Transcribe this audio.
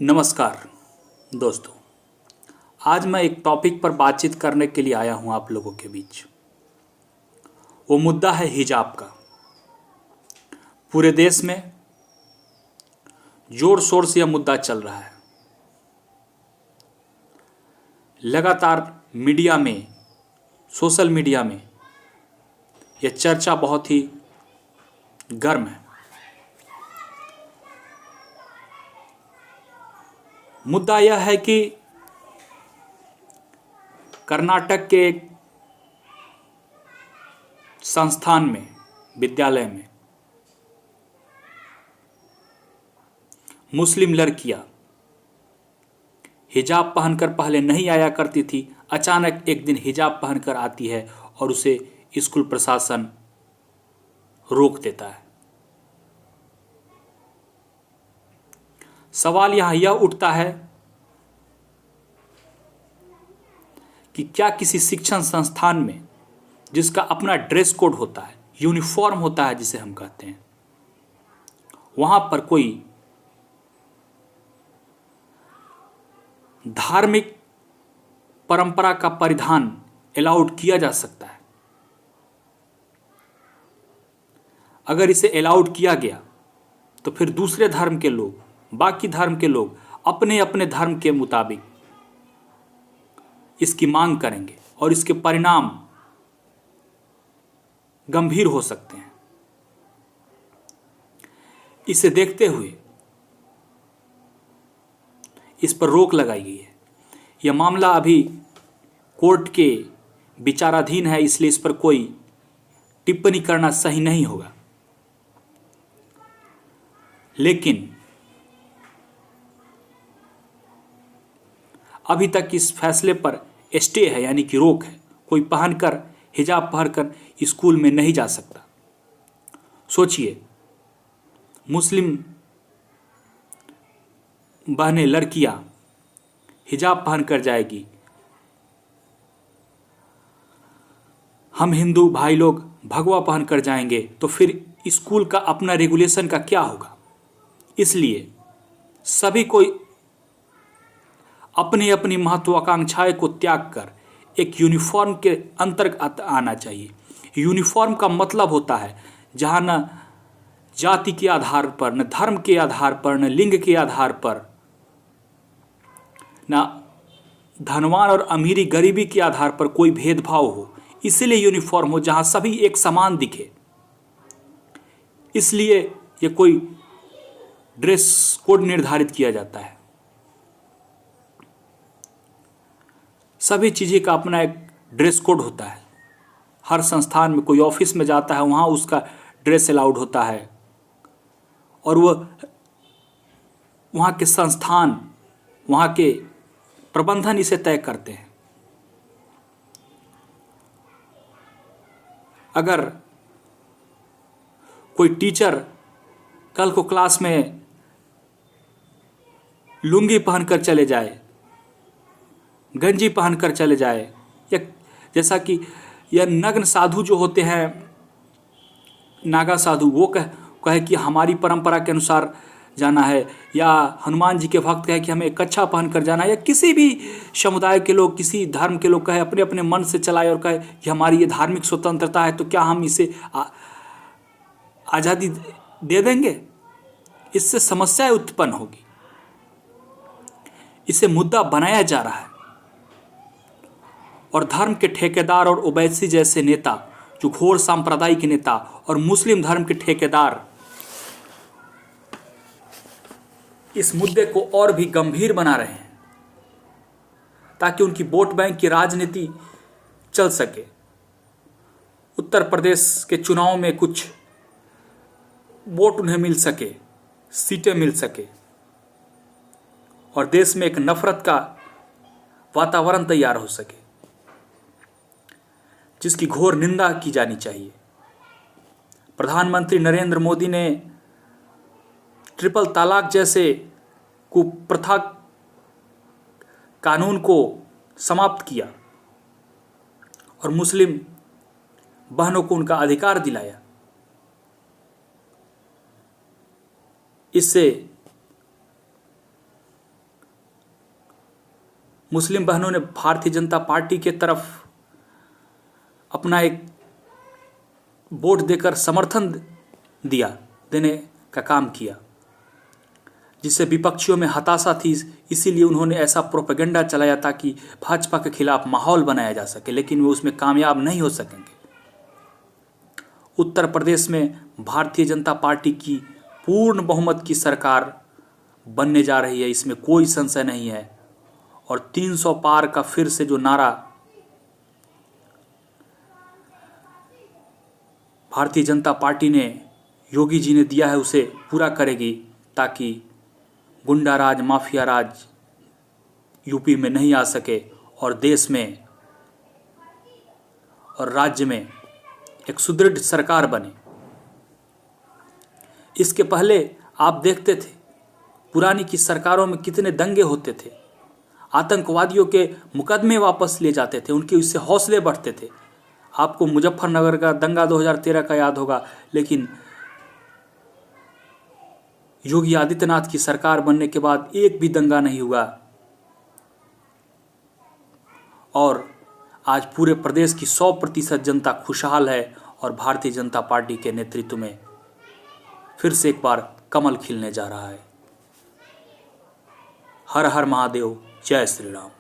नमस्कार दोस्तों। आज मैं एक टॉपिक पर बातचीत करने के लिए आया हूं आप लोगों के बीच। वो मुद्दा है हिजाब का। पूरे देश में जोर शोर से यह मुद्दा चल रहा है। लगातार मीडिया में, सोशल मीडिया में यह चर्चा बहुत ही गर्म है। मुद्दा यह है कि कर्नाटक के एक संस्थान में, विद्यालय में मुस्लिम लड़कियां हिजाब पहनकर पहले नहीं आया करती थी। अचानक एक दिन हिजाब पहनकर आती है और उसे स्कूल प्रशासन रोक देता है। सवाल यहां यह उठता है कि क्या किसी शिक्षण संस्थान में, जिसका अपना ड्रेस कोड होता है, यूनिफॉर्म होता है जिसे हम कहते हैं, वहां पर कोई धार्मिक परंपरा का परिधान अलाउड किया जा सकता है? अगर इसे अलाउड किया गया तो फिर दूसरे धर्म के लोग, बाकी धर्म के लोग अपने अपने धर्म के मुताबिक इसकी मांग करेंगे और इसके परिणाम गंभीर हो सकते हैं। इसे देखते हुए इस पर रोक लगाई गई है। यह मामला अभी कोर्ट के विचाराधीन है, इसलिए इस पर कोई टिप्पणी करना सही नहीं होगा। लेकिन अभी तक इस फैसले पर स्टे है, यानी कि रोक है। कोई पहनकर, हिजाब पहनकर स्कूल में नहीं जा सकता। सोचिए, मुस्लिम बहनें, लड़कियां हिजाब पहनकर जाएगी, हम हिंदू भाई लोग भगवा पहनकर जाएंगे, तो फिर स्कूल का अपना रेगुलेशन का क्या होगा? इसलिए सभी को अपनी अपनी महत्वाकांक्षाएं को त्याग कर एक यूनिफॉर्म के अंतर्गत आना चाहिए। यूनिफॉर्म का मतलब होता है जहां न जाति के आधार पर, न धर्म के आधार पर, न लिंग के आधार पर, न धनवान और अमीरी गरीबी के आधार पर कोई भेदभाव हो। इसलिए यूनिफॉर्म हो जहां सभी एक समान दिखे। इसलिए ये कोई ड्रेस कोड निर्धारित किया जाता है। सभी चीज़ें का अपना एक ड्रेस कोड होता है। हर संस्थान में, कोई ऑफिस में जाता है वहाँ उसका ड्रेस अलाउड होता है और वह वहाँ के संस्थान, वहाँ के प्रबंधन इसे तय करते हैं। अगर कोई टीचर कल को क्लास में लुंगी पहनकर चले जाए, गंजी पहनकर चले जाए, या जैसा कि यह नग्न साधु जो होते हैं, नागा साधु, वो कहे कि हमारी परंपरा के अनुसार जाना है, या हनुमान जी के भक्त कहे कि हमें कच्छा पहनकर जाना है, या किसी भी समुदाय के लोग, किसी धर्म के लोग कहे, अपने अपने मन से चलाए और कहे कि हमारी ये धार्मिक स्वतंत्रता है, तो क्या हम इसे आज़ादी दे देंगे? इससे समस्याएं उत्पन्न होगी। इसे मुद्दा बनाया जा रहा है और धर्म के ठेकेदार और ओवैसी जैसे नेता, जो घोर सांप्रदायिक नेता, और मुस्लिम धर्म के ठेकेदार इस मुद्दे को और भी गंभीर बना रहे हैं ताकि उनकी वोट बैंक की राजनीति चल सके। उत्तर प्रदेश के चुनाव में कुछ वोट उन्हें मिल सके, सीटें मिल सके और देश में एक नफरत का वातावरण तैयार हो सके, जिसकी घोर निंदा की जानी चाहिए। प्रधानमंत्री नरेंद्र मोदी ने ट्रिपल तलाक जैसे कुप्रथा कानून को समाप्त किया और मुस्लिम बहनों को उनका अधिकार दिलाया। इससे मुस्लिम बहनों ने भारतीय जनता पार्टी के तरफ अपना एक वोट देकर समर्थन देने का काम किया, जिससे विपक्षियों में हताशा थी। इसीलिए उन्होंने ऐसा प्रोपेगेंडा चलाया ताकि भाजपा के खिलाफ माहौल बनाया जा सके, लेकिन वो उसमें कामयाब नहीं हो सकेंगे। उत्तर प्रदेश में भारतीय जनता पार्टी की पूर्ण बहुमत की सरकार बनने जा रही है, इसमें कोई संशय नहीं है। और 300 पार का फिर से जो नारा भारतीय जनता पार्टी ने योगी जी ने दिया है उसे पूरा करेगी, ताकि गुंडा राज, माफिया राज यूपी में नहीं आ सके और देश में और राज्य में एक सुदृढ़ सरकार बने। इसके पहले आप देखते थे पुरानी की सरकारों में कितने दंगे होते थे, आतंकवादियों के मुकदमे वापस लिए जाते थे, उनके उससे हौसले बढ़ते थे। आपको मुजफ्फरनगर का दंगा 2013 का याद होगा, लेकिन योगी आदित्यनाथ की सरकार बनने के बाद एक भी दंगा नहीं हुआ और आज पूरे प्रदेश की 100% जनता खुशहाल है और भारतीय जनता पार्टी के नेतृत्व में फिर से एक बार कमल खिलने जा रहा है। हर हर महादेव, जय श्री राम।